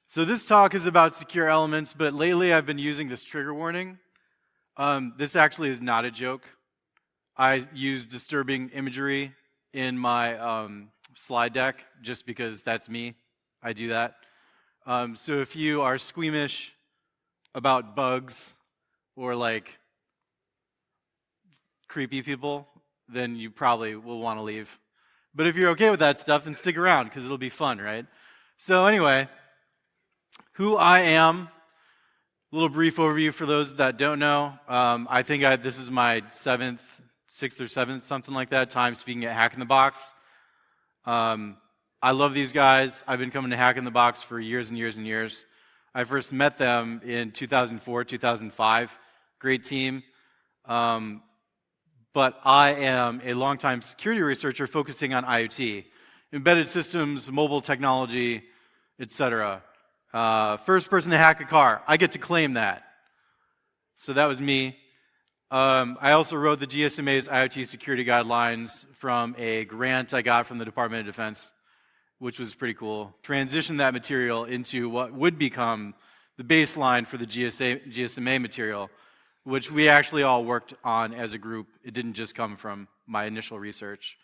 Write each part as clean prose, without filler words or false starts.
So this talk is about secure elements, but lately I've been using this trigger warning. This actually is not a joke. I use disturbing imagery in my slide deck just because that's me. I do that. So if you are squeamish about bugs or like creepy people, then you probably will want to leave. But if you're okay with that stuff, then stick around because it'll be fun, right? So anyway, who I am, a little brief overview for those that don't know. I think this is my sixth or seventh, something like that, time speaking at Hack in the Box. I love these guys. I've been coming to Hack in the Box for years and years and years. I first met them in 2004, 2005. Great team. But I am a longtime security researcher focusing on IoT, embedded systems, mobile technology, etc. First person to hack a car. I get to claim that. So that was me. I also wrote the GSMA's IoT security guidelines from a grant I got from the Department of Defense, which was pretty cool. Transitioned that material into what would become the baseline for the GSMA material, which we actually all worked on as a group. It didn't just come from my initial research.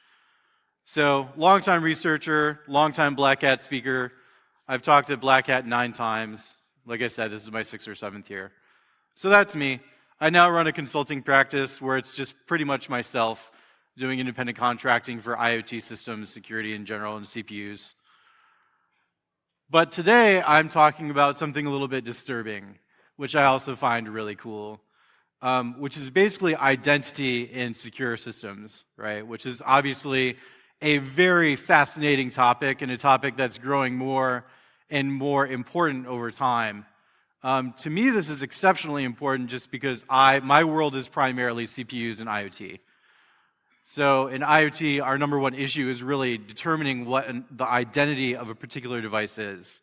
So, longtime researcher, longtime Black Hat speaker. I've talked at Black Hat 9 times. Like I said, this is my 6th or 7th year. So that's me. I now run a consulting practice where it's just pretty much myself doing independent contracting for IoT systems, security in general, and CPUs. But today, I'm talking about something a little bit disturbing, which I also find really cool. Which is basically identity in secure systems, right? Which is obviously a very fascinating topic and a topic that's growing more and more important over time. To me, this is exceptionally important just because my world is primarily CPUs and IoT. So in IoT, our number one issue is really determining what the identity of a particular device is,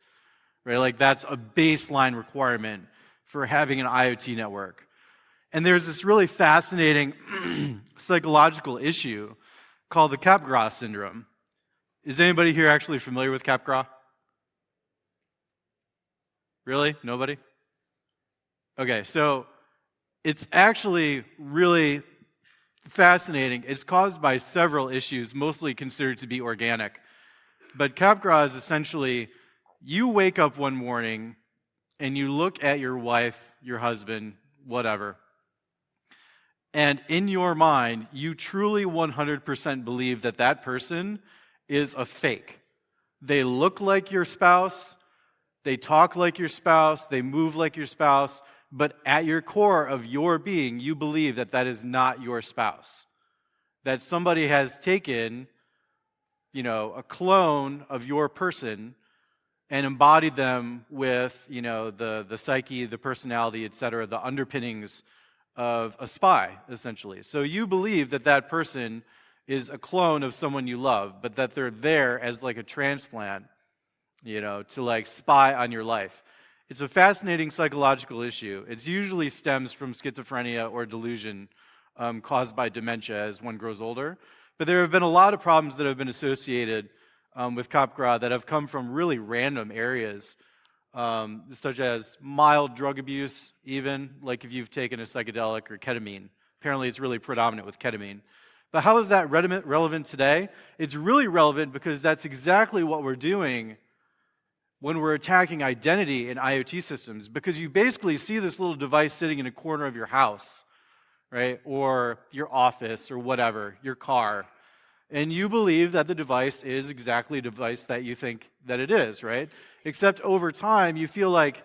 right? Like that's a baseline requirement for having an IoT network. And there's this really fascinating psychological issue called the Capgras syndrome. Is anybody here actually familiar with Capgras? Really? Nobody? Okay, so it's actually really fascinating. It's caused by several issues, mostly considered to be organic. But Capgras is essentially, you wake up one morning and you look at your wife, your husband, whatever, and in your mind, you truly 100% believe that that person is a fake. They look like your spouse, they talk like your spouse, they move like your spouse, but at your core of your being, you believe that that is not your spouse. That somebody has taken, a clone of your person and embodied them with, the psyche, the personality, etc., the underpinnings of a spy, essentially. So you believe that that person is a clone of someone you love, but that they're there as like a transplant, to like spy on your life. It's a fascinating psychological issue. It usually stems from schizophrenia or delusion caused by dementia as one grows older. But there have been a lot of problems that have been associated with Capgras that have come from really random areas, such as mild drug abuse, even, like if you've taken a psychedelic or ketamine. Apparently it's really predominant with ketamine. But how is that relevant today? It's really relevant because that's exactly what we're doing when we're attacking identity in IoT systems, because you basically see this little device sitting in a corner of your house, right, or your office or whatever, your car, and you believe that the device is exactly the device that you think that it is, right? Except over time, you feel like,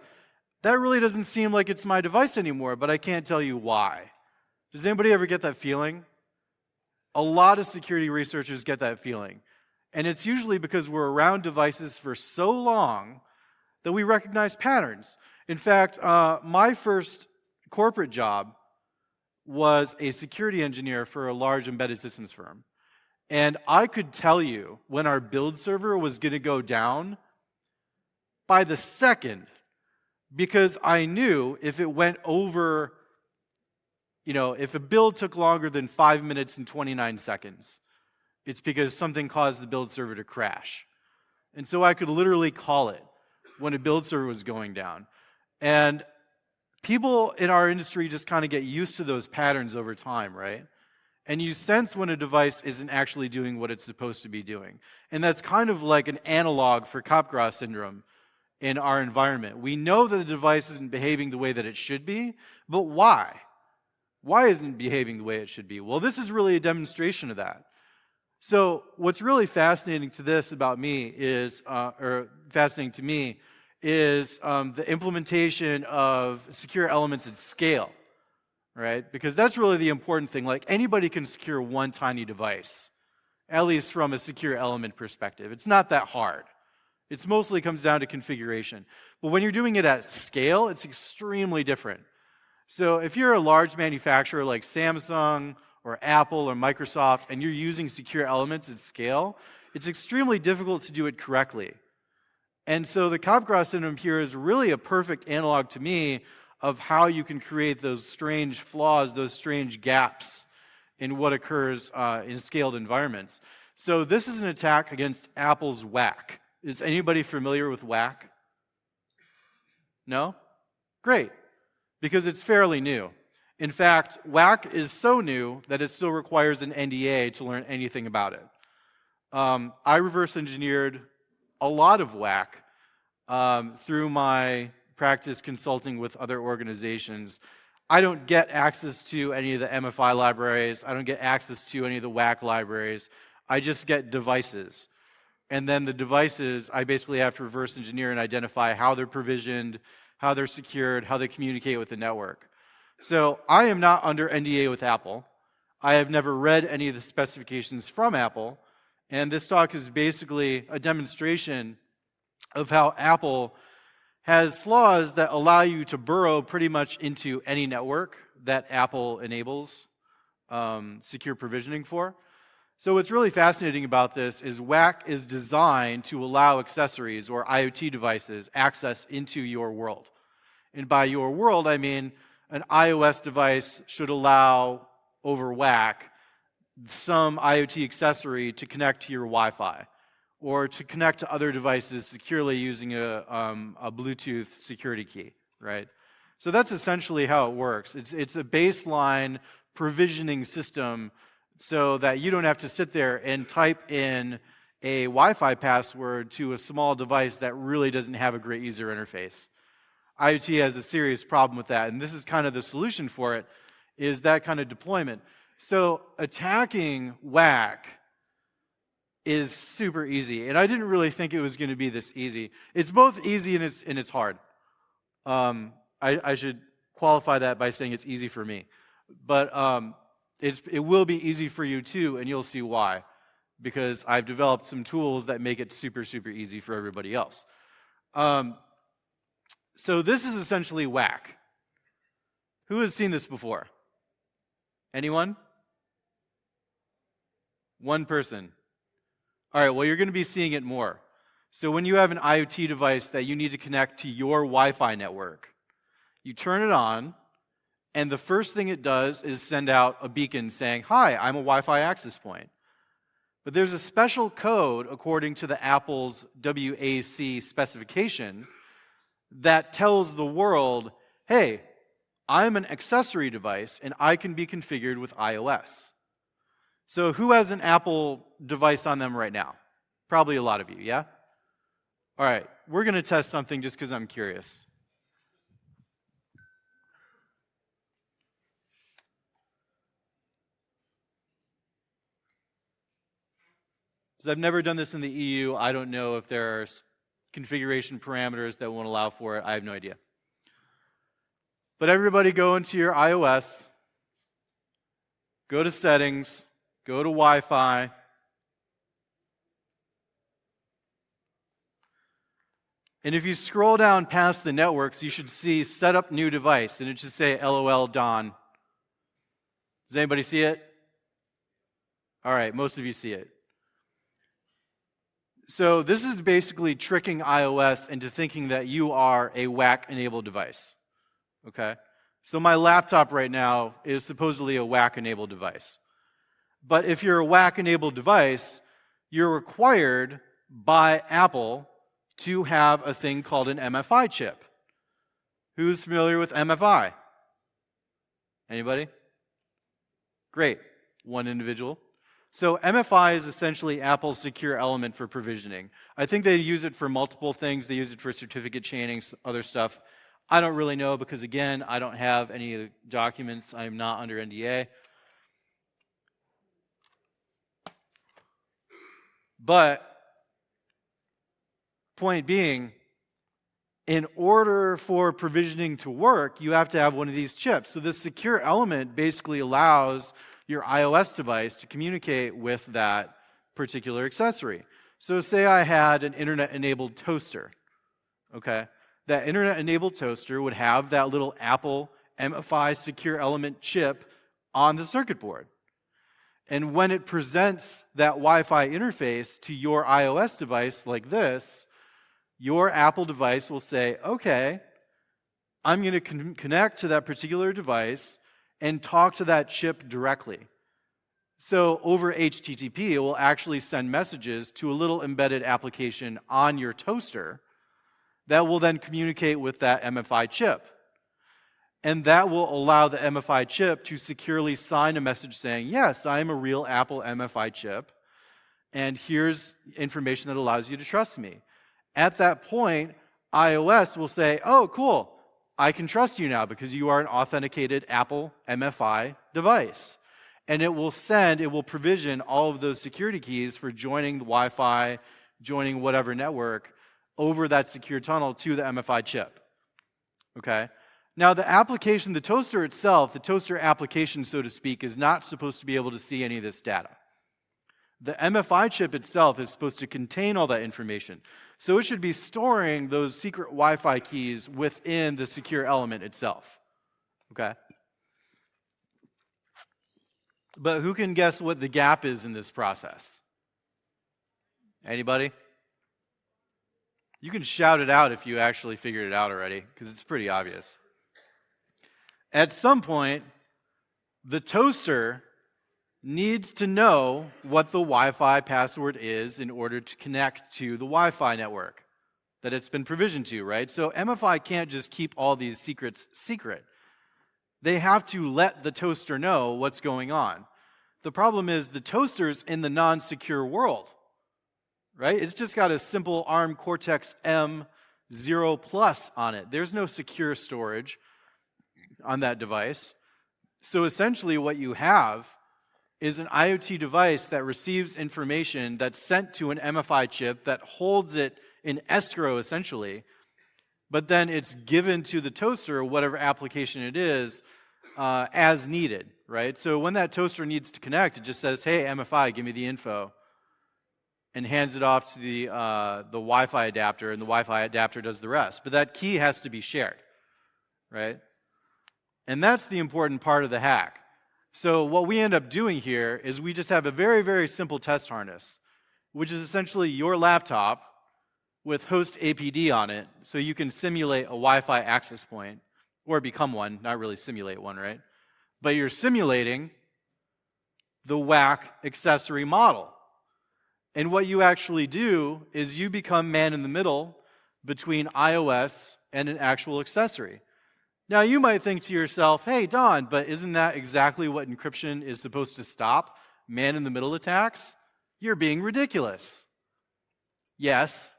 that really doesn't seem like it's my device anymore, but I can't tell you why. Does anybody ever get that feeling? A lot of security researchers get that feeling. And it's usually because we're around devices for so long that we recognize patterns. In fact, my first corporate job was a security engineer for a large embedded systems firm. And I could tell you when our build server was going to go down by the second, because I knew if it went over, if a build took longer than 5 minutes and 29 seconds, it's because something caused the build server to crash. And so I could literally call it. when a build server was going down. And people in our industry just kind of get used to those patterns over time, right? And you sense when a device isn't actually doing what it's supposed to be doing. And that's kind of like an analog for Capgras syndrome in our environment. We know that the device isn't behaving the way that it should be, but why? Why isn't it behaving the way it should be? Well, this is really a demonstration of that. So what's really fascinating to this about me is, fascinating to me, is the implementation of secure elements at scale, right? Because that's really the important thing. Like, anybody can secure one tiny device, at least from a secure element perspective. It's not that hard. It mostly comes down to configuration. But when you're doing it at scale, it's extremely different. So if you're a large manufacturer like Samsung or Apple or Microsoft, and you're using secure elements at scale, it's extremely difficult to do it correctly. And so the Capgras syndrome here is really a perfect analog to me of how you can create those strange flaws, those strange gaps in what occurs in scaled environments. So this is an attack against Apple's WAC. Is anybody familiar with WAC? No? Great, because it's fairly new. In fact, WAC is so new that it still requires an NDA to learn anything about it. I reverse engineered a lot of WAC through my practice consulting with other organizations. I don't get access to any of the MFI libraries. I don't get access to any of the WAC libraries. I just get devices. And then the devices, I basically have to reverse engineer and identify how they're provisioned, how they're secured, how they communicate with the network. So I am not under NDA with Apple. I have never read any of the specifications from Apple. And this talk is basically a demonstration of how Apple has flaws that allow you to burrow pretty much into any network that Apple enables secure provisioning for. So what's really fascinating about this is WAC is designed to allow accessories or IoT devices access into your world. And by your world, I mean an iOS device should allow over WAC some IoT accessory to connect to your Wi-Fi or to connect to other devices securely using a Bluetooth security key, right? So that's essentially how it works. It's a baseline provisioning system so that you don't have to sit there and type in a Wi-Fi password to a small device that really doesn't have a great user interface. IoT has a serious problem with that, and this is kind of the solution for it, is that kind of deployment. So attacking WAC is super easy, and I didn't really think it was going to be this easy. It's both easy and it's hard. I should qualify that by saying it's easy for me. But it will be easy for you too, and you'll see why. Because I've developed some tools that make it super, super easy for everybody else. So this is essentially WAC. Who has seen this before? Anyone? One person. All right, well, you're going to be seeing it more. So when you have an IoT device that you need to connect to your Wi-Fi network, you turn it on, and the first thing it does is send out a beacon saying, "Hi, I'm a Wi-Fi access point." But there's a special code according to the Apple's WAC specification that tells the world, "Hey, I'm an accessory device and I can be configured with iOS." So who has an Apple device on them right now? Probably a lot of you, yeah? All right, we're going to test something just because I'm curious. Because I've never done this in the EU, I don't know if there are configuration parameters that won't allow for it. I have no idea. But everybody go into your iOS, go to Settings, go to Wi-Fi, and if you scroll down past the networks, you should see Set Up New Device, and it should say LOL Don. Does anybody see it? All right, most of you see it. So this is basically tricking iOS into thinking that you are a WAC-enabled device, okay? So my laptop right now is supposedly a WAC-enabled device. But if you're a WAC-enabled device, you're required by Apple to have a thing called an MFI chip. Who's familiar with MFI? Anybody? Great. One individual. So MFI is essentially Apple's secure element for provisioning. I think they use it for multiple things. They use it for certificate chaining, other stuff. I don't really know because, again, I don't have any of the documents. I'm not under NDA. But point being, in order for provisioning to work, you have to have one of these chips. So this secure element basically allows your iOS device to communicate with that particular accessory. So say I had an internet-enabled toaster, okay? That internet-enabled toaster would have that little Apple MFI secure element chip on the circuit board. And when it presents that Wi-Fi interface to your iOS device like this, your Apple device will say, okay, I'm going to connect to that particular device and talk to that chip directly. So over HTTP, it will actually send messages to a little embedded application on your toaster that will then communicate with that MFI chip. And that will allow the MFI chip to securely sign a message saying, yes, I am a real Apple MFI chip, and here's information that allows you to trust me. At that point, iOS will say, oh, cool, I can trust you now because you are an authenticated Apple MFI device. And it will provision all of those security keys for joining the Wi-Fi, joining whatever network over that secure tunnel to the MFI chip. Okay? Now, the application, the toaster itself, the toaster application, so to speak, is not supposed to be able to see any of this data. The MFI chip itself is supposed to contain all that information. So it should be storing those secret Wi-Fi keys within the secure element itself. Okay? But who can guess what the gap is in this process? Anybody? You can shout it out if you actually figured it out already, because it's pretty obvious. At some point, the toaster needs to know what the Wi-Fi password is in order to connect to the Wi-Fi network that it's been provisioned to, right? So MFI can't just keep all these secrets secret. They have to let the toaster know what's going on. The problem is the toaster's in the non-secure world, right? It's just got a simple ARM Cortex-M0 Plus on it. There's no secure storage on that device. So essentially what you have is an IoT device that receives information that's sent to an MFI chip that holds it in escrow, essentially, but then it's given to the toaster, whatever application it is, as needed, right? So when that toaster needs to connect, it just says, hey, MFI, give me the info, and hands it off to the Wi-Fi adapter, and the Wi-Fi adapter does the rest. But that key has to be shared, right? And that's the important part of the hack. So what we end up doing here is we just have a very, very simple test harness, which is essentially your laptop with host APD on it, so you can simulate a Wi-Fi access point, or become one, not really simulate one, right? But you're simulating the WAC accessory model. And what you actually do is you become man in the middle between iOS and an actual accessory. Now, you might think to yourself, hey, Don, but isn't that exactly what encryption is supposed to stop? Man-in-the-middle attacks? You're being ridiculous. Yes,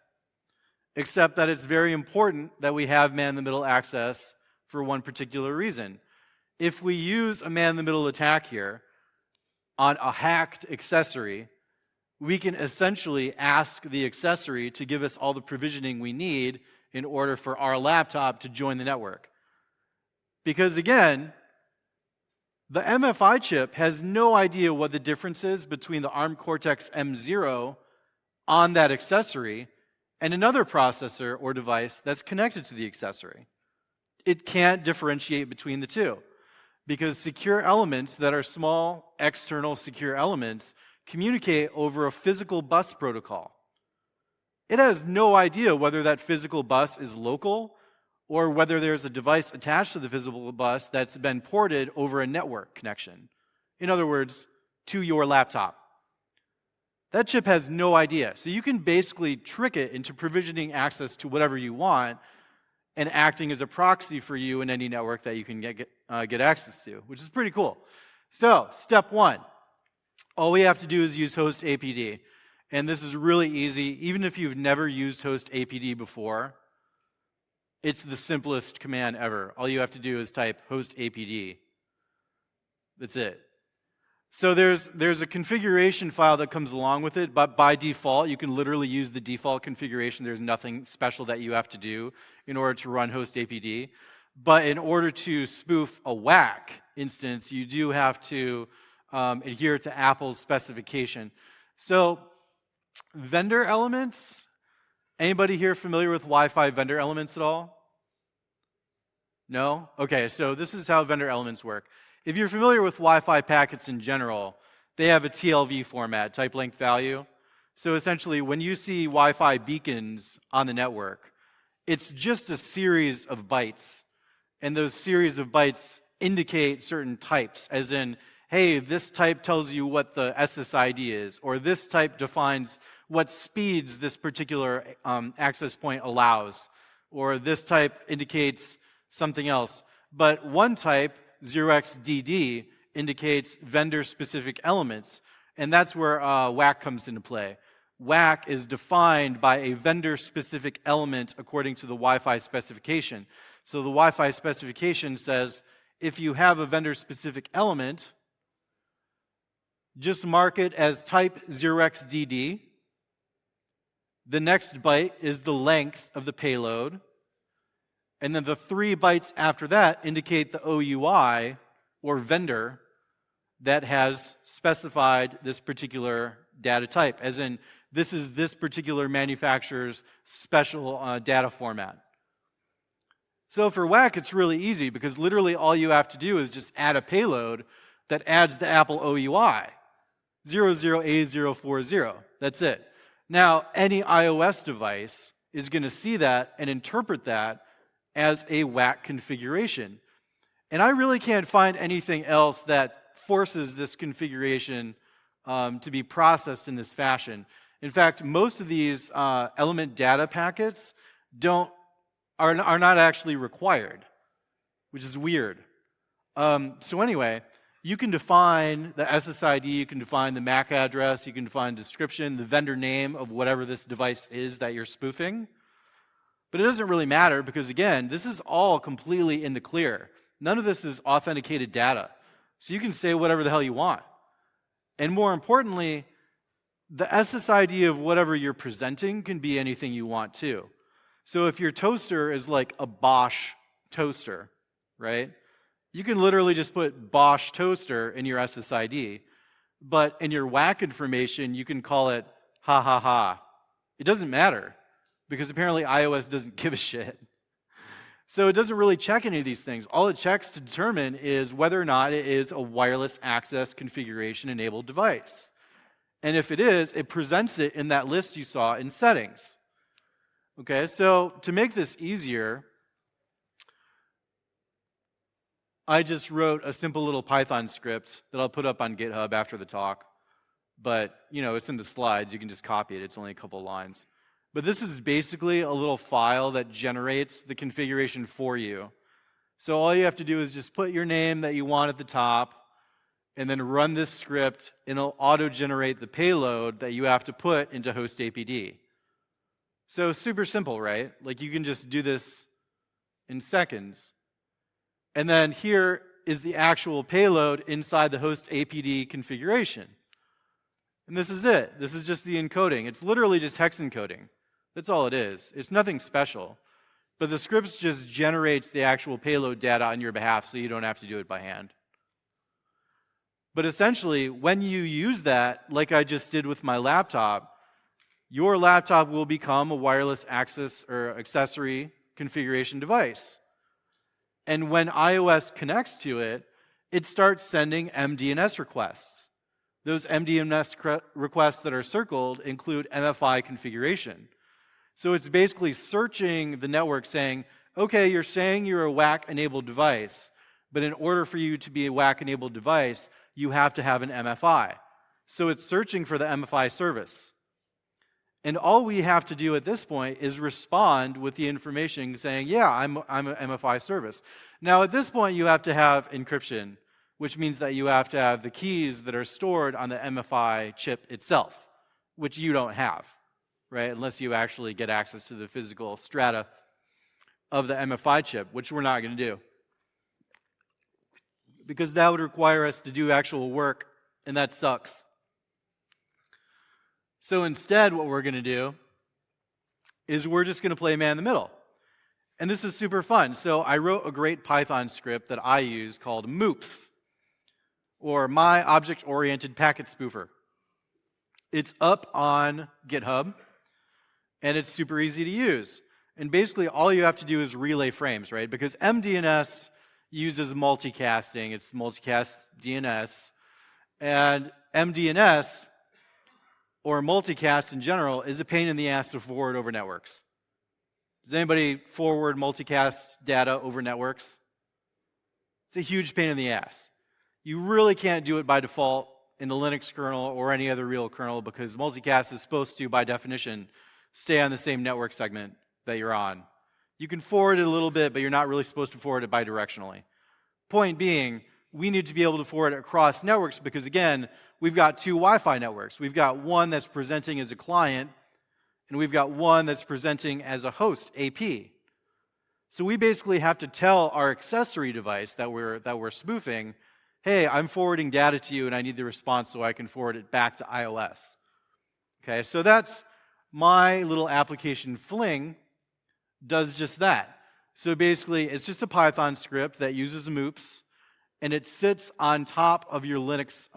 except that it's very important that we have man-in-the-middle access for one particular reason. If we use a man-in-the-middle attack here on a hacked accessory, we can essentially ask the accessory to give us all the provisioning we need in order for our laptop to join the network. Because again, the MFI chip has no idea what the difference is between the ARM Cortex-M0 on that accessory and another processor or device that's connected to the accessory. It can't differentiate between the two because secure elements that are small external secure elements communicate over a physical bus protocol. It has no idea whether that physical bus is local or whether there's a device attached to the physical bus that's been ported over a network connection. In other words, to your laptop. That chip has no idea. So you can basically trick it into provisioning access to whatever you want and acting as a proxy for you in any network that you can get access to, which is pretty cool. So, step one, all we have to do is use host APD. And this is really easy. Even if you've never used host APD before, it's the simplest command ever. All you have to do is type host APD. That's it. So there's a configuration file that comes along with it, but by default, you can literally use the default configuration. There's nothing special that you have to do in order to run host APD. But in order to spoof a WAC instance, you do have to adhere to Apple's specification. So vendor elements, anybody here familiar with Wi-Fi vendor elements at all? No? Okay, so this is how vendor elements work. If you're familiar with Wi-Fi packets in general, they have a TLV format, type length value. So essentially, when you see Wi-Fi beacons on the network, it's just a series of bytes. And those series of bytes indicate certain types, as in, hey, this type tells you what the SSID is, or this type defines what speeds this particular access point allows, or this type indicates something else. But one type, 0xDD, indicates vendor-specific elements, and that's where WAC comes into play. WAC is defined by a vendor-specific element according to the Wi-Fi specification. So the Wi-Fi specification says, if you have a vendor-specific element, just mark it as type 0xDD. The next byte is the length of the payload. And then the 3 bytes after that indicate the OUI, or vendor, that has specified this particular data type, as in, this is this particular manufacturer's special data format. So for WAC, it's really easy, because literally all you have to do is just add a payload that adds the Apple OUI, 00A040. That's it. Now, any iOS device is going to see that and interpret that as a WAC configuration. And I really can't find anything else that forces this configuration to be processed in this fashion. In fact, most of these element data packets are not actually required, which is weird. So anyway, you can define the SSID, you can define the MAC address, you can define description, the vendor name of whatever this device is that you're spoofing. But it doesn't really matter because, again, this is all completely in the clear. None of this is authenticated data. So you can say whatever the hell you want. And more importantly, the SSID of whatever you're presenting can be anything you want too. So if your toaster is like a Bosch toaster, right? You can literally just put Bosch toaster in your SSID. But in your WAC information, you can call it ha ha ha. It doesn't matter, because apparently iOS doesn't give a shit. So it doesn't really check any of these things. All it checks to determine is whether or not it is a wireless access configuration enabled device. And if it is, it presents it in that list you saw in settings. Okay, so to make this easier, I just wrote a simple little Python script that I'll put up on GitHub after the talk. But, it's in the slides. You can just copy it. It's only a couple lines. But this is basically a little file that generates the configuration for you. So all you have to do is just put your name that you want at the top, and then run this script, and it'll auto-generate the payload that you have to put into host APD. So super simple, right? Like you can just do this in seconds. And then here is the actual payload inside the host APD configuration. And this is it. This is just the encoding. It's literally just hex encoding. That's all it is. It's nothing special. But the script just generates the actual payload data on your behalf so you don't have to do it by hand. But essentially, when you use that, like I just did with my laptop, your laptop will become a wireless access or accessory configuration device. And when iOS connects to it, it starts sending MDNS requests. Those MDNS requests that are circled include MFI configuration. So it's basically searching the network saying, okay, you're saying you're a WAC-enabled device, but in order for you to be a WAC-enabled device, you have to have an MFI. So it's searching for the MFI service. And all we have to do at this point is respond with the information saying, yeah, I'm an MFI service. Now, at this point, you have to have encryption, which means that you have to have the keys that are stored on the MFI chip itself, which you don't have, right? Unless you actually get access to the physical strata of the MFI chip, which we're not going to do. Because that would require us to do actual work, and that sucks. So instead, what we're going to do is we're just going to play man in the middle. And this is super fun. So I wrote a great Python script that I use called MOOPS, or My Object-Oriented Packet Spoofer. It's up on GitHub, and it's super easy to use. And basically, all you have to do is relay frames, right? Because MDNS uses multicasting. It's multicast DNS. And MDNS, or multicast in general, is a pain in the ass to forward over networks. Does anybody forward multicast data over networks? It's a huge pain in the ass. You really can't do it by default in the Linux kernel or any other real kernel because multicast is supposed to, by definition, stay on the same network segment that you're on. You can forward it a little bit, but you're not really supposed to forward it bidirectionally. Point being, we need to be able to forward it across networks because, again, we've got two Wi-Fi networks. We've got one that's presenting as a client, and we've got one that's presenting as a host, AP. So we basically have to tell our accessory device that we're spoofing, hey, I'm forwarding data to you, and I need the response so I can forward it back to iOS. Okay, so that's my little application Fling does just that. So basically, it's just a Python script that uses MOOPS, and it sits on top of your Linux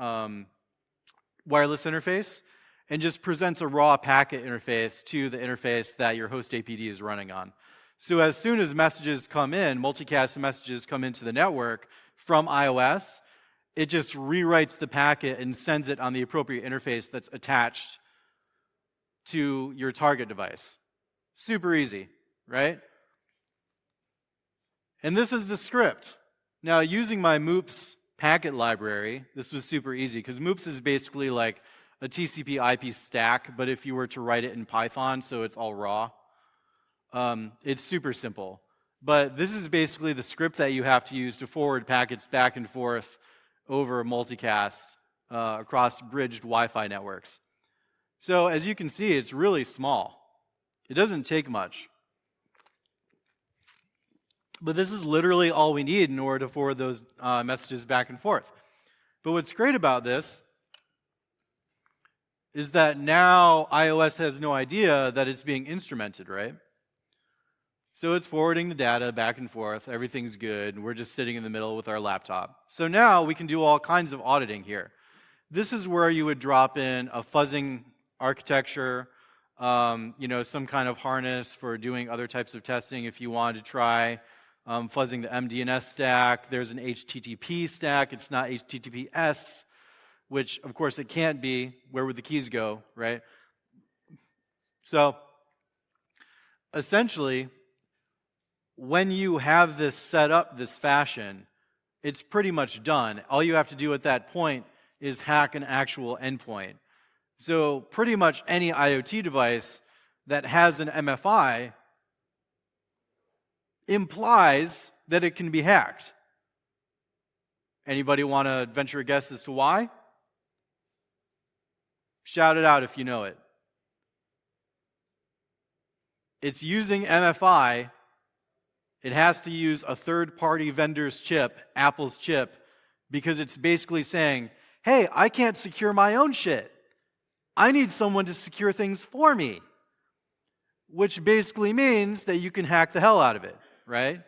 wireless interface and just presents a raw packet interface to the interface that your host APD is running on. So as soon as messages come in, multicast messages come into the network from iOS, it just rewrites the packet and sends it on the appropriate interface that's attached to your target device. Super easy, right? And this is the script. Now, using my MOOPS packet library, this was super easy because MOOPS is basically like a TCP IP stack, but if you were to write it in Python, so it's all raw, it's super simple. But this is basically the script that you have to use to forward packets back and forth over multicast across bridged Wi-Fi networks. So as you can see, it's really small. It doesn't take much. But this is literally all we need in order to forward those messages back and forth. But what's great about this is that now iOS has no idea that it's being instrumented, right? So it's forwarding the data back and forth, everything's good, and we're just sitting in the middle with our laptop. So now we can do all kinds of auditing here. This is where you would drop in a fuzzing architecture, some kind of harness for doing other types of testing if you wanted to try fuzzing the MDNS stack. There's an HTTP stack. It's not HTTPS, which, of course, it can't be. Where would the keys go, right? So essentially, when you have this set up this fashion, it's pretty much done. All you have to do at that point is hack an actual endpoint. So pretty much any IoT device that has an MFI implies that it can be hacked. Anybody want to venture a guess as to why? Shout it out if you know it. It's using MFI. It has to use a third-party vendor's chip, Apple's chip, because it's basically saying, hey, I can't secure my own shit. I need someone to secure things for me, which basically means that you can hack the hell out of it, right?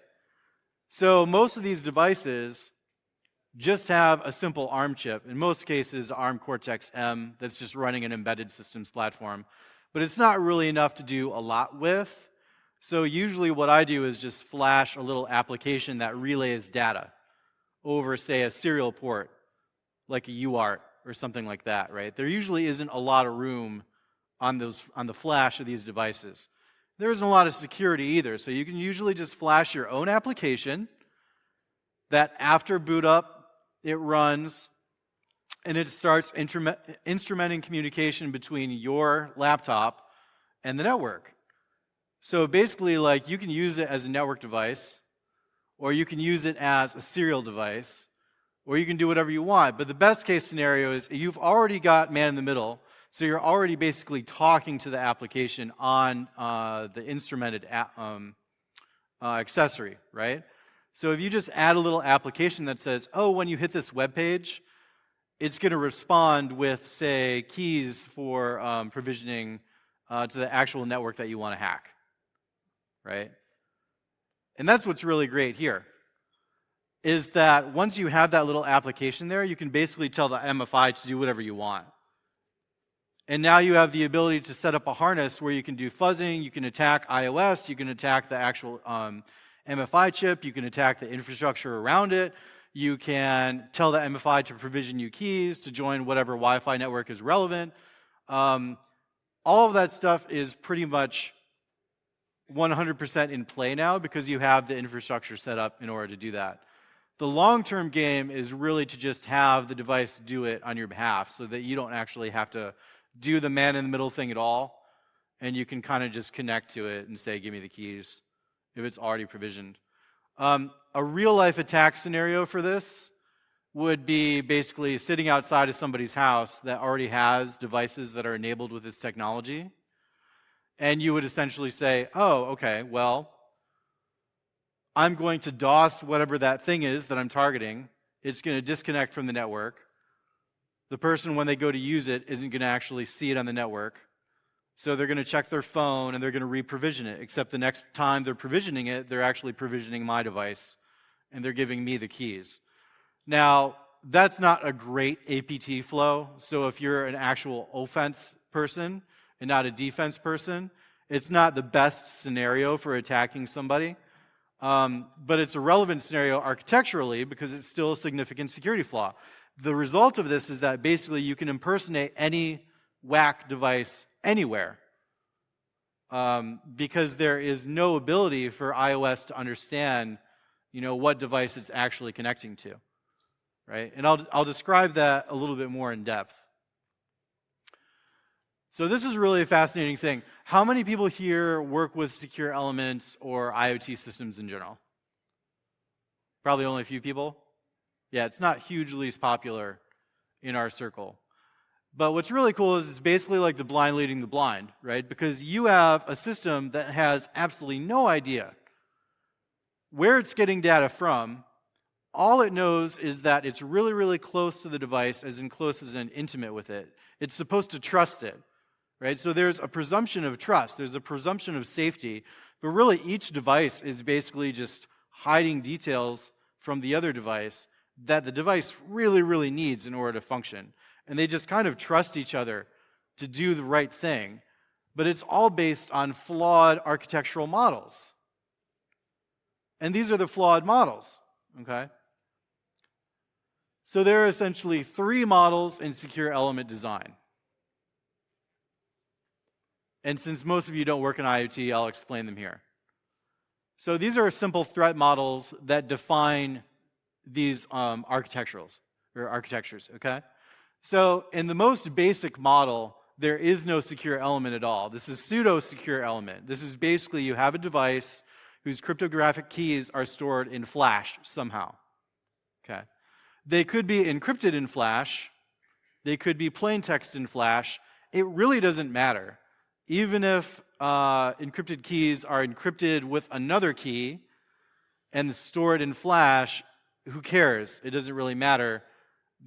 So most of these devices just have a simple ARM chip. In most cases, ARM Cortex-M that's just running an embedded systems platform. But it's not really enough to do a lot with. So usually what I do is just flash a little application that relays data over, say, a serial port, like a UART or something like that, right? There usually isn't a lot of room on the flash of these devices. There isn't a lot of security either, so you can usually just flash your own application that after boot up, it runs and it starts instrumenting communication between your laptop and the network. So basically, like, you can use it as a network device, or you can use it as a serial device, or you can do whatever you want. But the best case scenario is you've already got man in the middle, so you're already basically talking to the application on the instrumented accessory, right? So if you just add a little application that says, oh, when you hit this web page, it's going to respond with, say, keys for provisioning to the actual network that you want to hack, right? And that's what's really great here, is that once you have that little application there, you can basically tell the MFI to do whatever you want. And now you have the ability to set up a harness where you can do fuzzing, you can attack iOS, you can attack the actual MFI chip, you can attack the infrastructure around it, you can tell the MFI to provision you keys to join whatever Wi-Fi network is relevant. All of that stuff is pretty much 100% in play now because you have the infrastructure set up in order to do that. The long-term game is really to just have the device do it on your behalf so that you don't actually have to do the man-in-the-middle thing at all, and you can kind of just connect to it and say, give me the keys, if it's already provisioned. A real-life attack scenario for this would be basically sitting outside of somebody's house that already has devices that are enabled with this technology, and you would essentially say, oh, okay, well, I'm going to DOS whatever that thing is that I'm targeting. It's going to disconnect from the network. The person, when they go to use it, isn't going to actually see it on the network. So they're going to check their phone and they're going to re-provision it, except the next time they're provisioning it, they're actually provisioning my device, and they're giving me the keys. Now, that's not a great APT flow. So if you're an actual offense person and not a defense person, it's not the best scenario for attacking somebody. But it's a relevant scenario architecturally because it's still a significant security flaw. The result of this is that basically you can impersonate any WAC device anywhere because there is no ability for iOS to understand, what device it's actually connecting to, right? And I'll describe that a little bit more in depth. So this is really a fascinating thing. How many people here work with secure elements or IoT systems in general? Probably only a few people. Yeah, it's not hugely popular in our circle. But what's really cool is it's basically like the blind leading the blind, right? Because you have a system that has absolutely no idea where it's getting data from. All it knows is that it's really, really close to the device, as in close as in intimate with it. It's supposed to trust it, right? So there's a presumption of trust. There's a presumption of safety. But really, each device is basically just hiding details from the other device that the device really, really needs in order to function. And they just kind of trust each other to do the right thing. But it's all based on flawed architectural models. And these are the flawed models, okay? So there are essentially 3 models in secure element design. And since most of you don't work in IoT, I'll explain them here. So these are simple threat models that define these architectures, okay? So in the most basic model, there is no secure element at all. This is pseudo-secure element. This is basically you have a device whose cryptographic keys are stored in Flash somehow, okay? They could be encrypted in Flash. They could be plain text in Flash. It really doesn't matter. Even if encrypted keys are encrypted with another key and stored in Flash, who cares? It doesn't really matter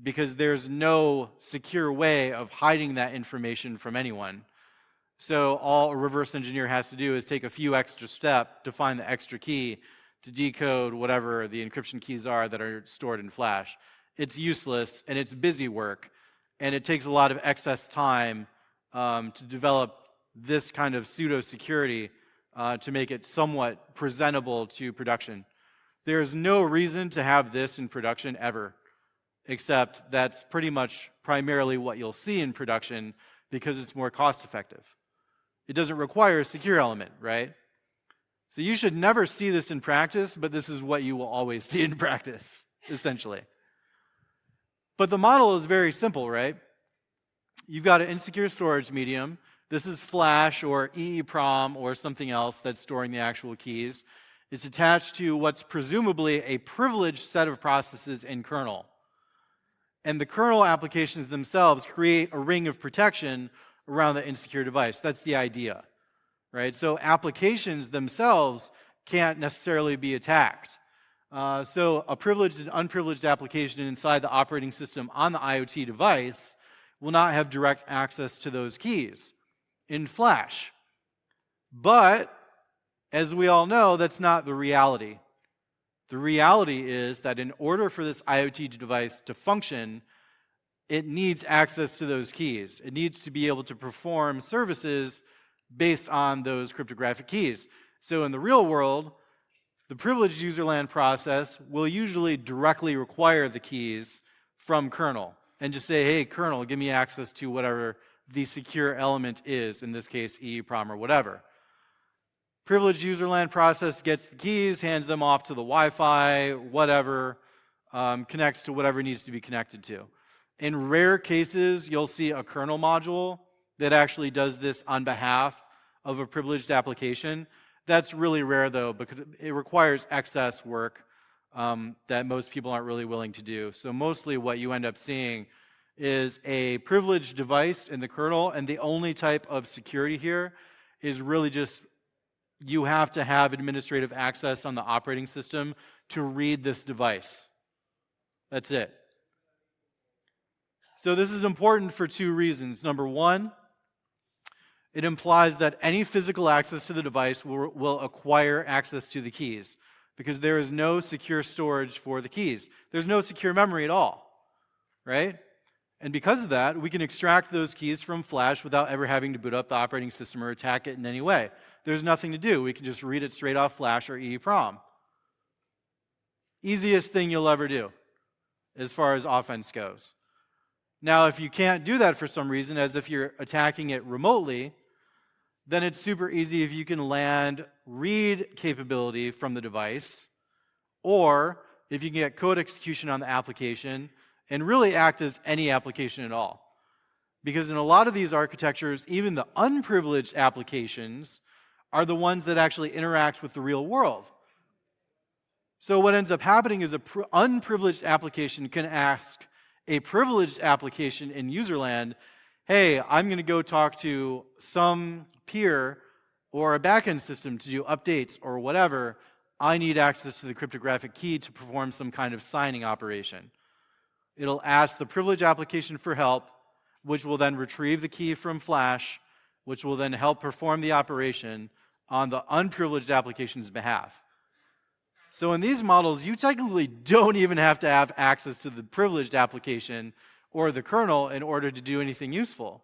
because there's no secure way of hiding that information from anyone. So all a reverse engineer has to do is take a few extra steps to find the extra key to decode whatever the encryption keys are that are stored in Flash. It's useless and it's busy work, and it takes a lot of excess time to develop this kind of pseudo-security to make it somewhat presentable to production. There's no reason to have this in production ever, except that's pretty much primarily what you'll see in production because it's more cost-effective. It doesn't require a secure element, right? So you should never see this in practice, but this is what you will always see in practice, essentially. But the model is very simple, right? You've got an insecure storage medium. This is Flash or EEPROM or something else that's storing the actual keys. It's attached to what's presumably a privileged set of processes in kernel. And the kernel applications themselves create a ring of protection around the insecure device. That's the idea, right? So applications themselves can't necessarily be attacked. So a privileged and unprivileged application inside the operating system on the IoT device will not have direct access to those keys in Flash. But, as we all know, that's not the reality. The reality is that in order for this IoT device to function, it needs access to those keys. It needs to be able to perform services based on those cryptographic keys. So in the real world, the privileged userland process will usually directly require the keys from kernel and just say, hey, kernel, give me access to whatever the secure element is, in this case, EEPROM or whatever. Privileged userland process gets the keys, hands them off to the Wi-Fi, whatever, connects to whatever needs to be connected to. In rare cases, you'll see a kernel module that actually does this on behalf of a privileged application. That's really rare, though, because it requires excess work that most people aren't really willing to do. So mostly what you end up seeing is a privileged device in the kernel, and the only type of security here is really just you have to have administrative access on the operating system to read this device. That's it. So this is important for two reasons. Number one, it implies that any physical access to the device will acquire access to the keys, because there is no secure storage for the keys. There's no secure memory at all, right? And because of that, we can extract those keys from Flash without ever having to boot up the operating system or attack it in any way. There's nothing to do. We can just read it straight off Flash or EEPROM. Easiest thing you'll ever do as far as offense goes. Now, if you can't do that for some reason, as if you're attacking it remotely, then it's super easy if you can land read capability from the device, or if you can get code execution on the application and really act as any application at all. Because in a lot of these architectures, even the unprivileged applications are the ones that actually interact with the real world. So what ends up happening is an unprivileged application can ask a privileged application in userland, hey, I'm going to go talk to some peer or a backend system to do updates or whatever. I need access to the cryptographic key to perform some kind of signing operation. It'll ask the privileged application for help, which will then retrieve the key from Flash, which will then help perform the operation on the unprivileged application's behalf. So in these models, you technically don't even have to have access to the privileged application or the kernel in order to do anything useful.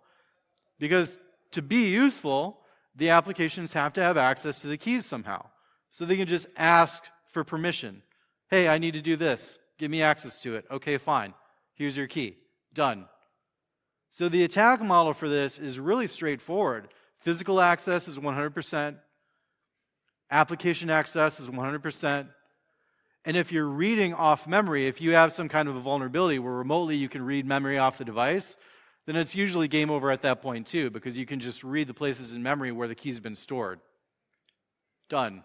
Because to be useful, the applications have to have access to the keys somehow. So they can just ask for permission. Hey, I need to do this. Give me access to it. Okay, fine. Here's your key. Done. So the attack model for this is really straightforward. Physical access is 100%. Application access is 100%. And if you're reading off memory, if you have some kind of a vulnerability where remotely you can read memory off the device, then it's usually game over at that point too, because you can just read the places in memory where the key's been stored. Done.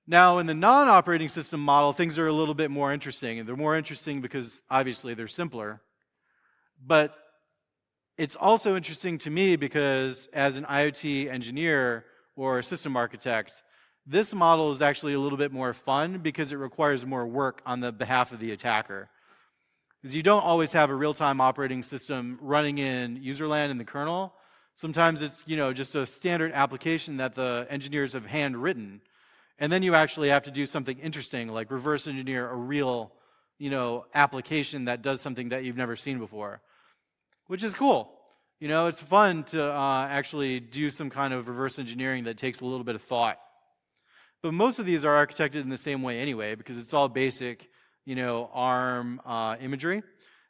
Now, in the non-operating system model, things are a little bit more interesting. And they're more interesting because, obviously, they're simpler. But it's also interesting to me because, as an IoT engineer or a system architect, this model is actually a little bit more fun because it requires more work on the behalf of the attacker. Because you don't always have a real-time operating system running in userland in the kernel. Sometimes it's, just a standard application that the engineers have handwritten. And then you actually have to do something interesting, like reverse engineer a real, application that does something that you've never seen before, which is cool. It's fun to actually do some kind of reverse engineering that takes a little bit of thought. But most of these are architected in the same way anyway, because it's all basic, ARM imagery.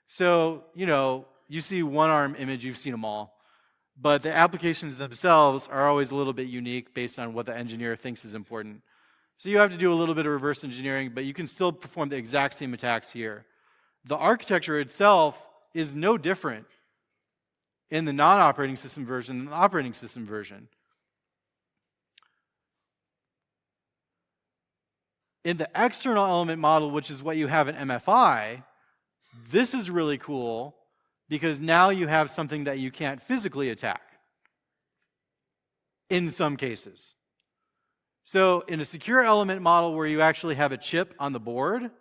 So, you see one ARM image, you've seen them all. But the applications themselves are always a little bit unique based on what the engineer thinks is important. So you have to do a little bit of reverse engineering, but you can still perform the exact same attacks here. The architecture itself is no different in the non-operating system version than the operating system version. In the external element model, which is what you have in MFI, this is really cool because now you have something that you can't physically attack in some cases. So in a secure element model where you actually have a chip on the board,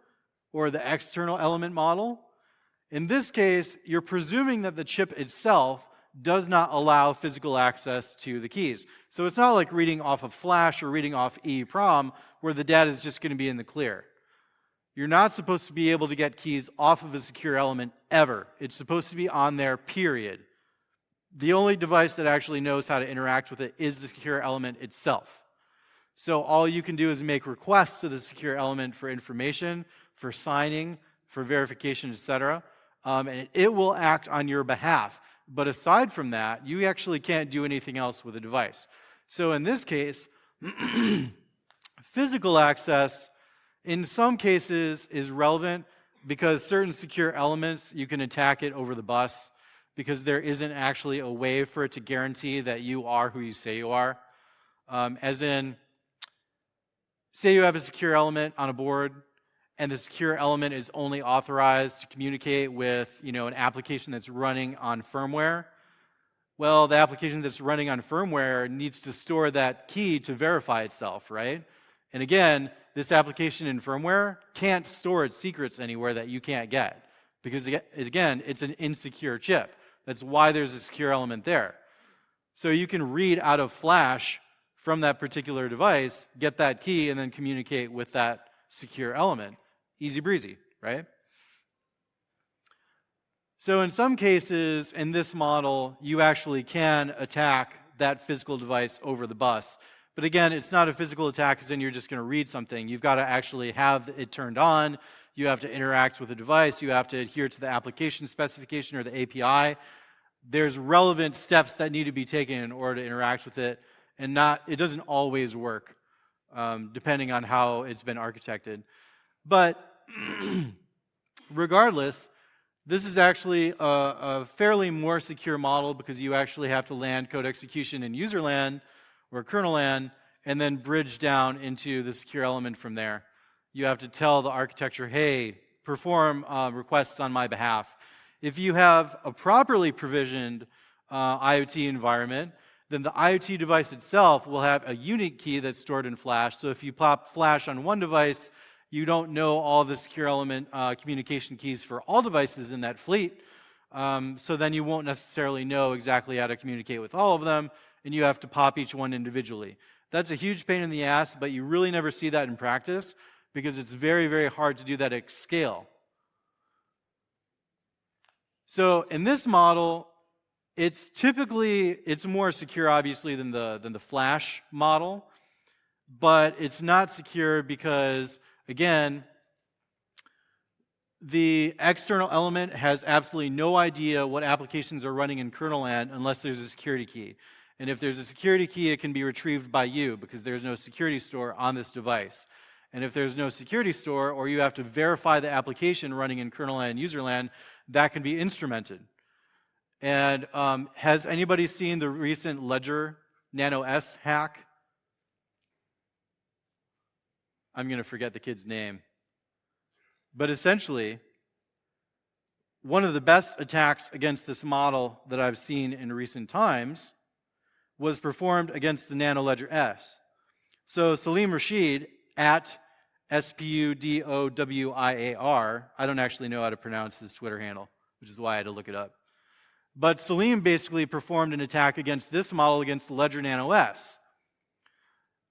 or the external element model, in this case, you're presuming that the chip itself does not allow physical access to the keys. So it's not like reading off of flash or reading off EEPROM where the data is just going to be in the clear. You're not supposed to be able to get keys off of a secure element ever. It's supposed to be on there, period. The only device that actually knows how to interact with it is the secure element itself. So all you can do is make requests to the secure element for information, for signing, for verification, etc. And it will act on your behalf. But aside from that, you actually can't do anything else with the device. So in this case, physical access in some cases is relevant because certain secure elements, you can attack it over the bus because there isn't actually a way for it to guarantee that you are who you say you are. As in, say you have a secure element on a board and the secure element is only authorized to communicate with, an application that's running on firmware. Well, the application that's running on firmware needs to store that key to verify itself, right? And again, this application in firmware can't store its secrets anywhere that you can't get because, again, it's an insecure chip. That's why there's a secure element there. So you can read out of flash from that particular device, get that key, and then communicate with that secure element. Easy breezy, right? So in some cases, in this model, you actually can attack that physical device over the bus. But again, it's not a physical attack as in you're just going to read something. You've got to actually have it turned on. You have to interact with the device. You have to adhere to the application specification or the API. There's relevant steps that need to be taken in order to interact with it. And it doesn't always work, depending on how it's been architected. But regardless, this is actually a fairly more secure model because you actually have to land code execution in user land or kernel land and then bridge down into the secure element from there. You have to tell the architecture, hey, perform requests on my behalf. If you have a properly provisioned IoT environment, then the IoT device itself will have a unique key that's stored in flash. So if you pop flash on one device, you don't know all the secure element communication keys for all devices in that fleet. So then you won't necessarily know exactly how to communicate with all of them, and you have to pop each one individually. That's a huge pain in the ass, but you really never see that in practice because it's very, very hard to do that at scale. So in this model, it's more secure, obviously, than the flash model, but it's not secure because, again, the external element has absolutely no idea what applications are running in kernel land unless there's a security key. And if there's a security key, it can be retrieved by you because there's no security store on this device. And if there's no security store, or you have to verify the application running in kernel land and user land, that can be instrumented. And has anybody seen the recent Ledger Nano S hack? I'm going to forget the kid's name. But essentially, one of the best attacks against this model that I've seen in recent times was performed against the Nano Ledger S. So Salim Rashid at SPUDOWIAR, I don't actually know how to pronounce his Twitter handle, which is why I had to look it up. But Salim basically performed an attack against this model against the Ledger Nano S.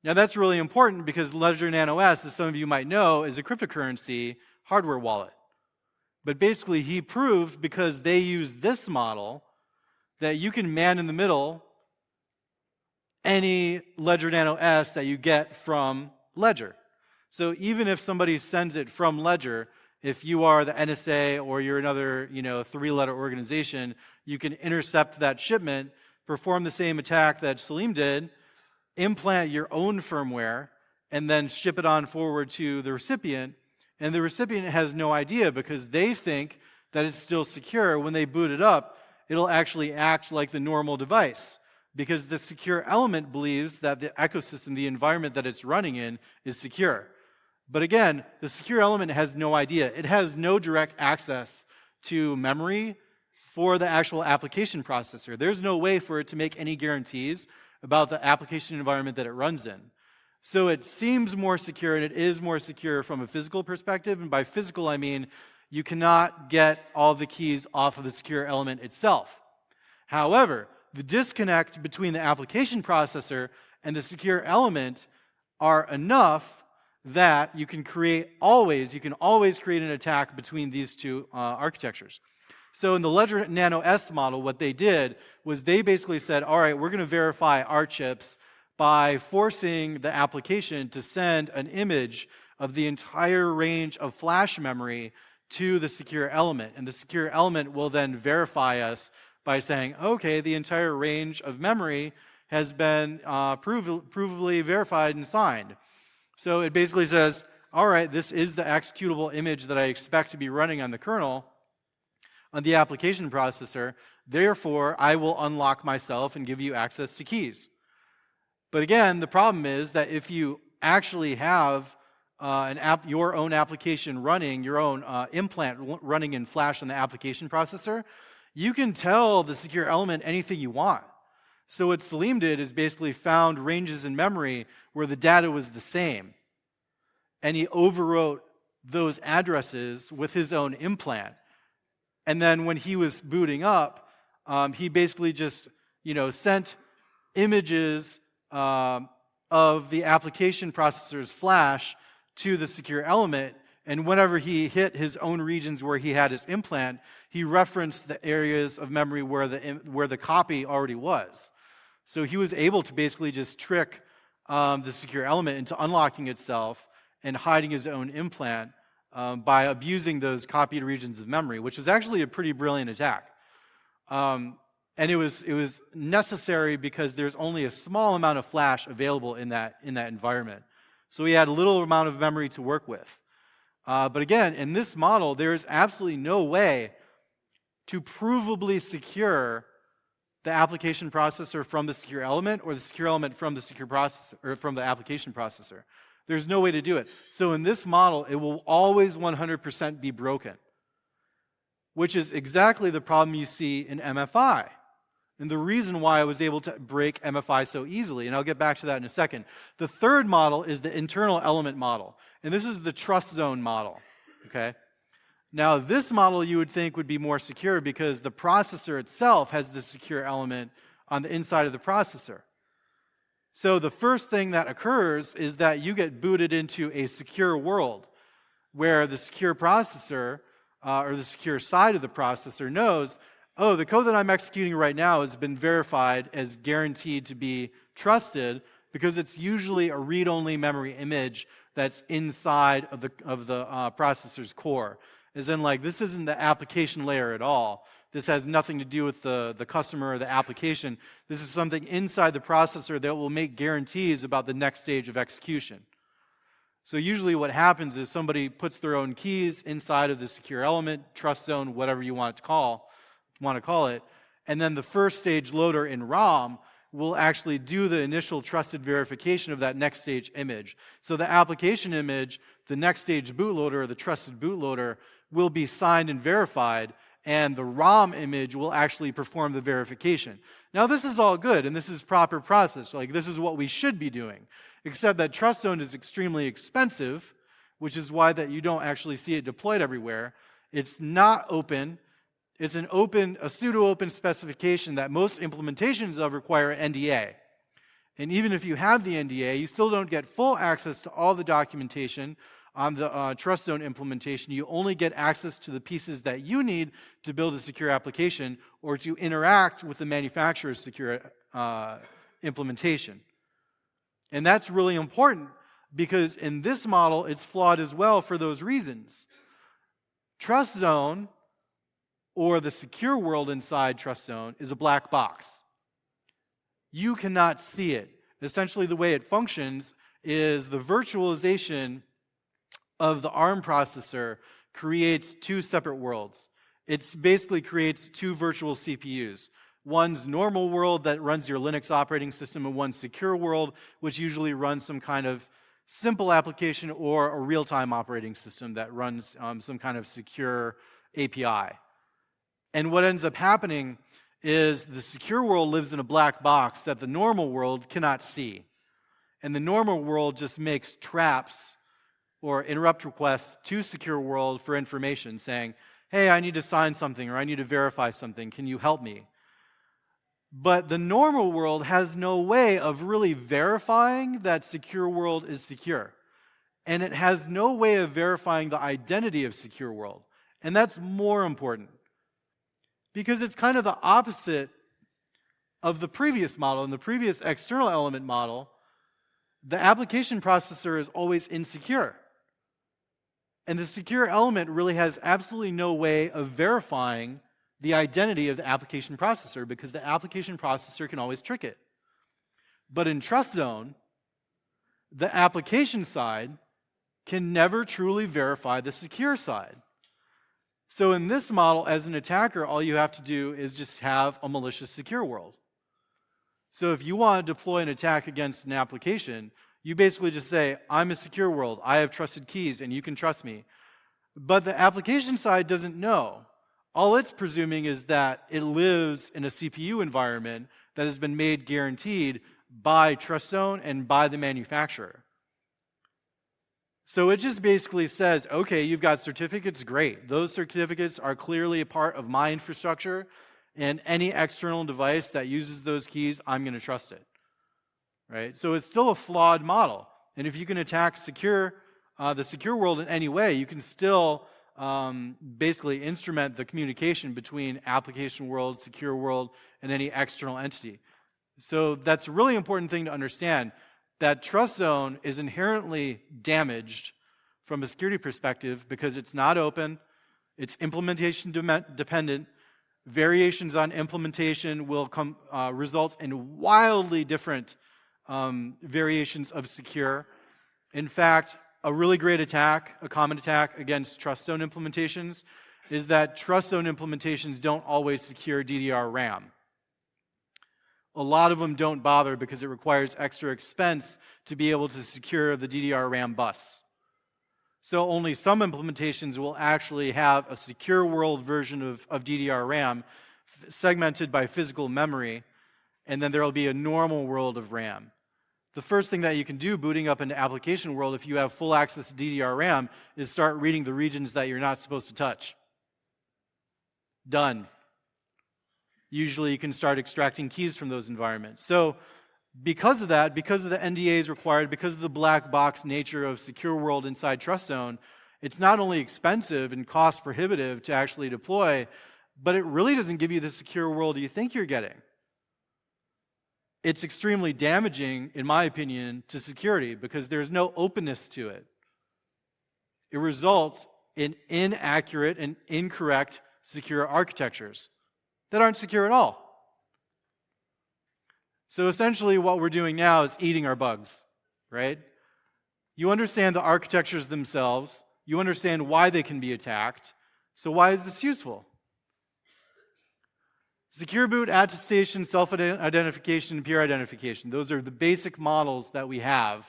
Now that's really important because Ledger Nano S, as some of you might know, is a cryptocurrency hardware wallet. But basically he proved, because they use this model, that you can man in the middle any Ledger Nano S that you get from Ledger. So even if somebody sends it from Ledger, if you are the NSA or you're another, three-letter organization, you can intercept that shipment, perform the same attack that Salim did, implant your own firmware, and then ship it on forward to the recipient, and the recipient has no idea because they think that it's still secure. When they boot it up, it'll actually act like the normal device because the secure element believes that the ecosystem, the environment that it's running in, is secure. But again, the secure element has no idea. It has no direct access to memory for the actual application processor. There's no way for it to make any guarantees about the application environment that it runs in. So it seems more secure, and it is more secure from a physical perspective. And by physical, I mean you cannot get all the keys off of the secure element itself. However, the disconnect between the application processor and the secure element are enough that you can always create an attack between these two architectures. So in the Ledger Nano S model, what they did was they basically said, all right, we're going to verify our chips by forcing the application to send an image of the entire range of flash memory to the secure element. And the secure element will then verify us by saying, okay, the entire range of memory has been provably verified and signed. So it basically says, all right, this is the executable image that I expect to be running on the kernel, on the application processor. Therefore, I will unlock myself and give you access to keys. But again, the problem is that if you actually have your own application running, your own implant running in Flash on the application processor, you can tell the secure element anything you want. So what Salim did is basically found ranges in memory where the data was the same. And he overwrote those addresses with his own implant. And then when he was booting up, he basically just sent images of the application processor's flash to the secure element. And whenever he hit his own regions where he had his implant, he referenced the areas of memory where the copy already was. So he was able to basically just trick the secure element into unlocking itself and hiding his own implant by abusing those copied regions of memory, which is actually a pretty brilliant attack. And it was necessary because there's only a small amount of flash available in that environment. So he had a little amount of memory to work with. But again, in this model, there is absolutely no way to provably secure the application processor from the secure element or the secure element from the secure processor or from the application processor. There's no way to do it. So in this model, it will always 100% be broken, which is exactly the problem you see in MFI. And the reason why I was able to break MFI so easily, and I'll get back to that in a second. The third model is the internal element model, and this is the trust zone model, okay? Now, this model you would think would be more secure because the processor itself has the secure element on the inside of the processor. So the first thing that occurs is that you get booted into a secure world where the secure processor or the secure side of the processor knows, oh, the code that I'm executing right now has been verified as guaranteed to be trusted because it's usually a read-only memory image that's inside of the processor's core. As in, like, this isn't the application layer at all. This has nothing to do with the customer or the application. This is something inside the processor that will make guarantees about the next stage of execution. So usually what happens is somebody puts their own keys inside of the secure element, trust zone, whatever you want to call it, and then the first stage loader in ROM will actually do the initial trusted verification of that next stage image. So the application image, the next stage bootloader, or the trusted bootloader, will be signed and verified, and the ROM image will actually perform the verification. Now this is all good, and this is proper process. Like, this is what we should be doing, except that trust zone is extremely expensive, which is why that you don't actually see it deployed everywhere. It's not open. It's a pseudo-open specification that most implementations of require an NDA. And even if you have the NDA, you still don't get full access to all the documentation on the trust zone implementation. You only get access to the pieces that you need to build a secure application or to interact with the manufacturer's secure implementation. And that's really important because in this model, it's flawed as well for those reasons. Trust zone, or the secure world inside trust zone, is a black box. You cannot see it. Essentially, the way it functions is the virtualization of the ARM processor creates two separate worlds. It basically creates two virtual CPUs. One's normal world that runs your Linux operating system, and one's secure world, which usually runs some kind of simple application or a real-time operating system that runs some kind of secure API. And what ends up happening is the secure world lives in a black box that the normal world cannot see. And the normal world just makes traps or interrupt requests to secure world for information saying, hey, I need to sign something or I need to verify something. Can you help me? But the normal world has no way of really verifying that secure world is secure. And it has no way of verifying the identity of secure world. And that's more important. Because it's kind of the opposite of the previous model. In the previous external element model, the application processor is always insecure. And the secure element really has absolutely no way of verifying the identity of the application processor because the application processor can always trick it. But in TrustZone, the application side can never truly verify the secure side. So in this model, as an attacker, all you have to do is just have a malicious secure world. So if you want to deploy an attack against an application, you basically just say, I'm a secure world, I have trusted keys, and you can trust me. But the application side doesn't know. All it's presuming is that it lives in a CPU environment that has been made guaranteed by TrustZone and by the manufacturer. So it just basically says, okay, you've got certificates, great. Those certificates are clearly a part of my infrastructure, and any external device that uses those keys, I'm going to trust it. Right? So it's still a flawed model. And if you can attack the secure world in any way, you can still basically instrument the communication between application world, secure world, and any external entity. So that's a really important thing to understand, that TrustZone is inherently damaged from a security perspective because it's not open, it's implementation dependent, variations on implementation will result in wildly different variations of secure. In fact, a really great attack, a common attack against TrustZone implementations is that TrustZone implementations don't always secure DDR RAM. A lot of them don't bother because it requires extra expense to be able to secure the DDR RAM bus. So only some implementations will actually have a secure world version of DDR RAM segmented by physical memory, and then there will be a normal world of RAM. The first thing that you can do booting up into application world if you have full access to DDR RAM is start reading the regions that you're not supposed to touch. Done. Usually you can start extracting keys from those environments. So because of that, because of the NDAs required, because of the black box nature of secure world inside TrustZone, it's not only expensive and cost prohibitive to actually deploy, but it really doesn't give you the secure world you think you're getting. It's extremely damaging, in my opinion, to security because there's no openness to it. It results in inaccurate and incorrect secure architectures that aren't secure at all. So essentially what we're doing now is eating our bugs, right? You understand the architectures themselves, you understand why they can be attacked, so why is this useful? Secure boot, attestation, self-identification, and peer identification. Those are the basic models that we have.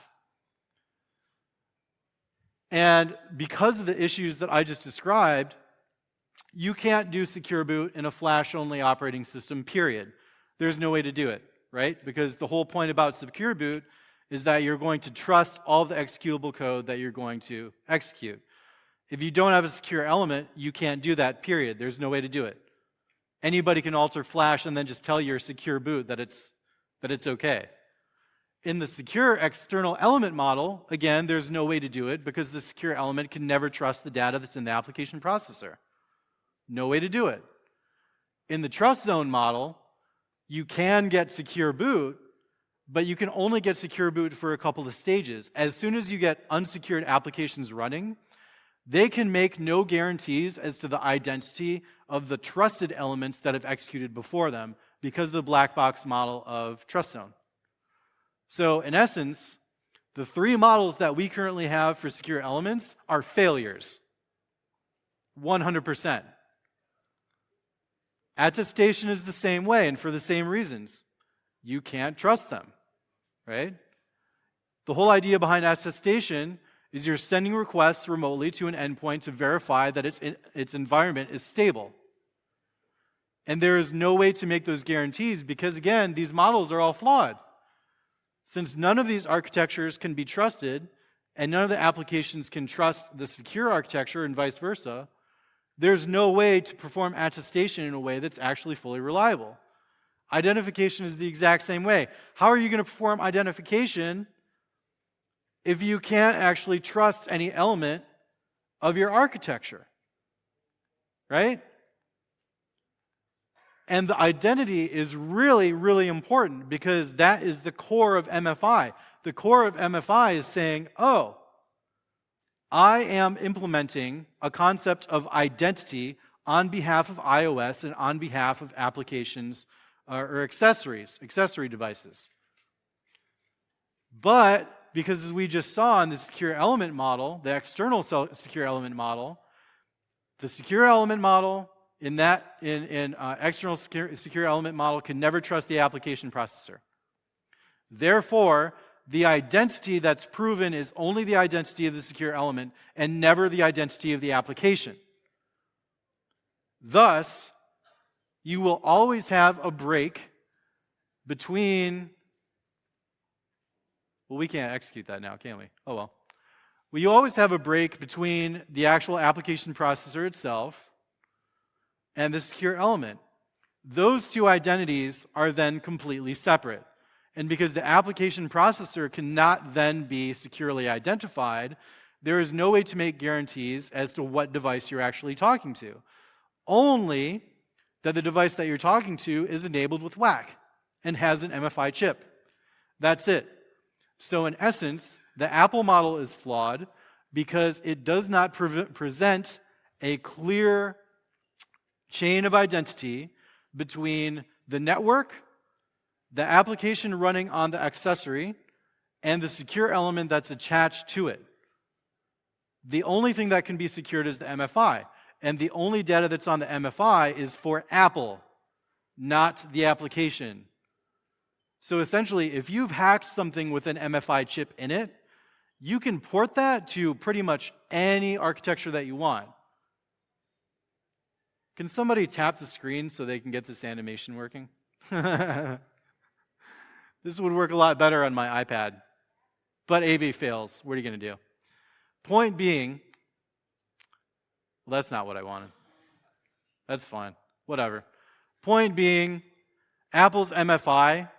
And because of the issues that I just described, you can't do secure boot in a flash-only operating system, period. There's no way to do it, right? Because the whole point about secure boot is that you're going to trust all the executable code that you're going to execute. If you don't have a secure element, you can't do that, period. There's no way to do it. Anybody can alter flash and then just tell your secure boot that it's okay. In the secure external element model, again, there's no way to do it because the secure element can never trust the data that's in the application processor. No way to do it. In the TrustZone model, you can get secure boot, but you can only get secure boot for a couple of stages. As soon as you get unsecured applications running, they can make no guarantees as to the identity of the trusted elements that have executed before them because of the black box model of TrustZone. So in essence, The 3 models that we currently have for secure elements are failures. 100%. Attestation is the same way, and for the same reasons. You can't trust them, right? The whole idea behind attestation is you're sending requests remotely to an endpoint to verify that its environment is stable. And there is no way to make those guarantees because, again, these models are all flawed. Since none of these architectures can be trusted, and none of the applications can trust the secure architecture and vice versa, there's no way to perform attestation in a way that's actually fully reliable. Identification is the exact same way. How are you going to perform identification if you can't actually trust any element of your architecture? Right? And the identity is really, really important because that is the core of MFI. The core of MFI is saying, oh, I am implementing a concept of identity on behalf of iOS and on behalf of applications or accessory devices. But because as we just saw in the secure element model, the external secure element model, the secure element model in external secure element model can never trust the application processor. Therefore, the identity that's proven is only the identity of the secure element and never the identity of the application. Thus, you will always have a break between... Well, we can't execute that now, can we? Oh well. Well, you always have a break between the actual application processor itself and the secure element. Those 2 identities are then completely separate. And because the application processor cannot then be securely identified, there is no way to make guarantees as to what device you're actually talking to. Only that the device that you're talking to is enabled with WAC and has an MFI chip. That's it. So in essence, the Apple model is flawed because it does not present a clear chain of identity between the network, the application running on the accessory, and the secure element that's attached to it. The only thing that can be secured is the MFI, and the only data that's on the MFI is for Apple, not the application. So essentially, if you've hacked something with an MFI chip in it, you can port that to pretty much any architecture that you want. Can somebody tap the screen so they can get this animation working? This would work a lot better on my iPad. But AV fails. What are you going to do? Point being, well, that's not what I wanted. That's fine. Whatever. Point being, Apple's MFI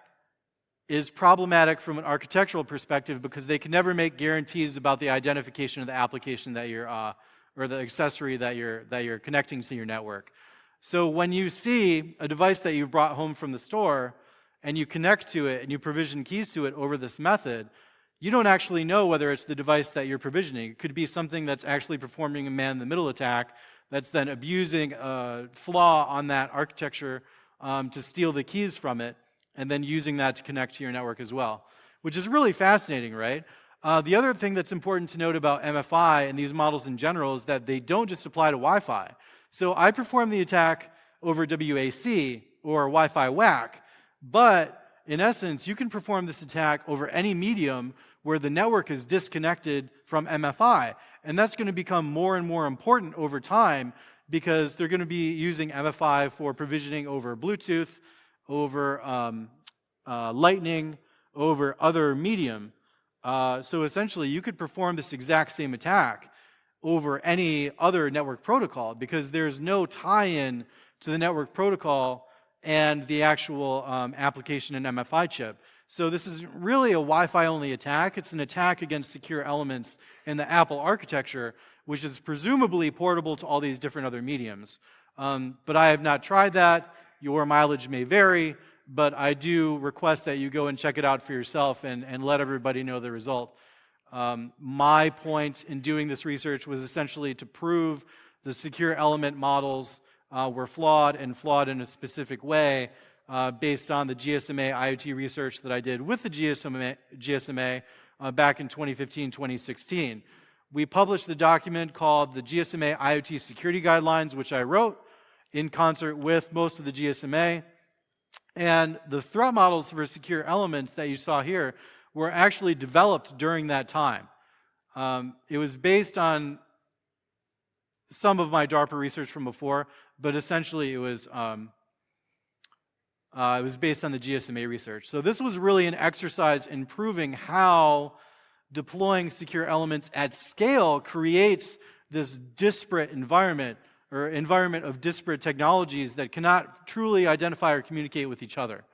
is problematic from an architectural perspective because they can never make guarantees about the identification of the application that you're or the accessory that you're connecting to your network. So when you see a device that you've brought home from the store and you connect to it and you provision keys to it over this method, you don't actually know whether it's the device that you're provisioning. It could be something that's actually performing a man-in-the-middle attack that's then abusing a flaw on that architecture to steal the keys from it and then using that to connect to your network as well, which is really fascinating, right? The other thing that's important to note about MFI and these models in general is that they don't just apply to Wi-Fi. So I perform the attack over WAC or Wi-Fi WAC, but in essence, you can perform this attack over any medium where the network is disconnected from MFI. And that's going to become more and more important over time because they're going to be using MFI for provisioning over Bluetooth, over Lightning, over other medium. So essentially, you could perform this exact same attack over any other network protocol because there's no tie-in to the network protocol and the actual application and MFI chip. So this is really a Wi-Fi only attack. It's an attack against secure elements in the Apple architecture, which is presumably portable to all these different other mediums. But I have not tried that. Your mileage may vary, but I do request that you go and check it out for yourself and let everybody know the result. My point in doing this research was essentially to prove the secure element models were flawed and flawed in a specific way based on the GSMA IoT research that I did with the GSMA back in 2015, 2016. We published the document called the GSMA IoT Security Guidelines, which I wrote in concert with most of the GSMA. And the threat models for secure elements that you saw here were actually developed during that time. It was based on some of my DARPA research from before, but essentially it was based on the GSMA research. So this was really an exercise in proving how deploying secure elements at scale creates this disparate environment, or environment of disparate technologies that cannot truly identify or communicate with each other,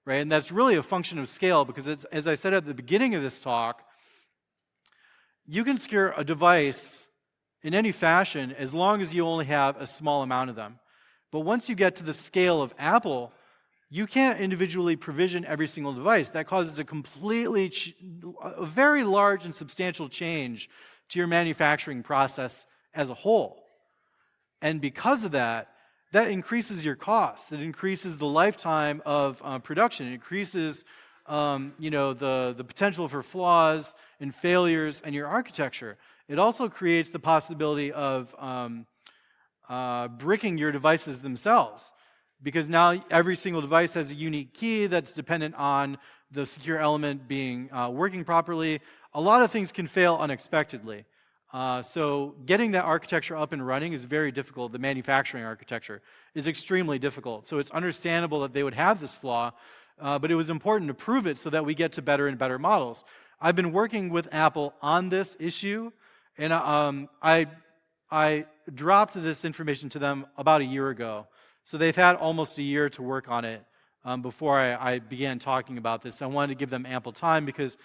right? And that's really a function of scale, because it's, as I said at the beginning of this talk, you can secure a device in any fashion as long as you only have a small amount of them. But once you get to the scale of Apple, you can't individually provision every single device. That causes a very large and substantial change to your manufacturing process as a whole. And because of that, that increases your costs. It increases the lifetime of production. It increases the potential for flaws and failures in your architecture. It also creates the possibility of bricking your devices themselves, because now every single device has a unique key that's dependent on the secure element being working properly. A lot of things can fail unexpectedly. So getting that architecture up and running is very difficult. The manufacturing architecture is extremely difficult. So it's understandable that they would have this flaw, but it was important to prove it so that we get to better and better models. I've been working with Apple on this issue, and I dropped this information to them about a year ago. So they've had almost a year to work on it before I began talking about this. I wanted to give them ample time, because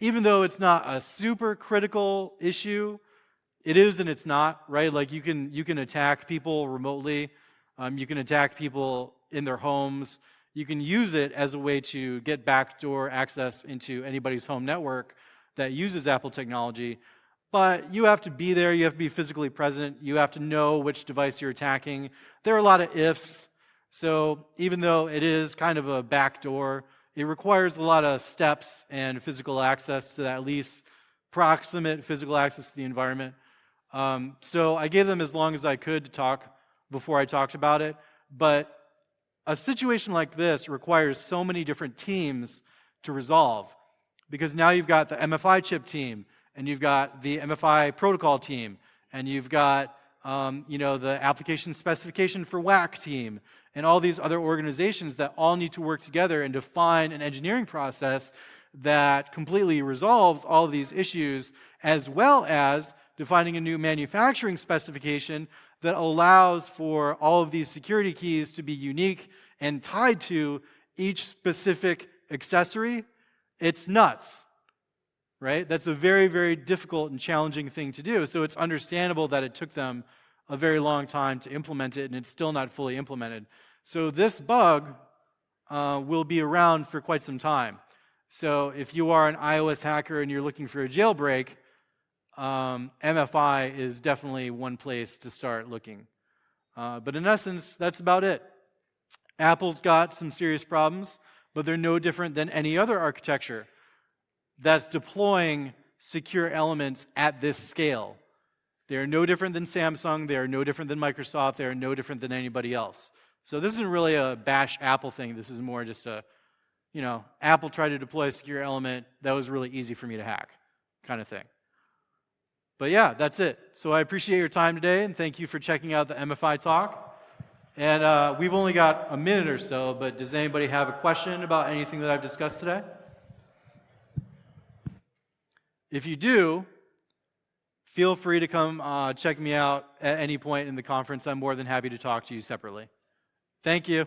even though it's not a super critical issue, it is and it's not, right? Like you can attack people remotely. You can attack people in their homes. You can use it as a way to get backdoor access into anybody's home network that uses Apple technology. But you have to be there, you have to be physically present, you have to know which device you're attacking. There are a lot of ifs. So even though it is kind of a backdoor, it requires a lot of steps and physical access to at least proximate physical access to the environment. So I gave them as long as I could to talk before I talked about it. But a situation like this requires so many different teams to resolve, because now you've got the MFI chip team, and you've got the MFI protocol team, and you've got the application specification for WAC team, and all these other organizations that all need to work together and define an engineering process that completely resolves all of these issues, as well as defining a new manufacturing specification that allows for all of these security keys to be unique and tied to each specific accessory. It's nuts. Right? That's a very, very difficult and challenging thing to do. So it's understandable that it took them a very long time to implement it, and it's still not fully implemented. So this bug will be around for quite some time. So if you are an iOS hacker and you're looking for a jailbreak, MFI is definitely one place to start looking. But in essence, that's about it. Apple's got some serious problems, but they're no different than any other architecture that's deploying secure elements at this scale. They are no different than Samsung. They are no different than Microsoft. They are no different than anybody else. So this isn't really a bash Apple thing. This is more just a, Apple tried to deploy a secure element that was really easy for me to hack kind of thing. But yeah, that's it. So I appreciate your time today, and thank you for checking out the MFI talk. And we've only got a minute or so, but does anybody have a question about anything that I've discussed today? If you do, feel free to come check me out at any point in the conference. I'm more than happy to talk to you separately. Thank you.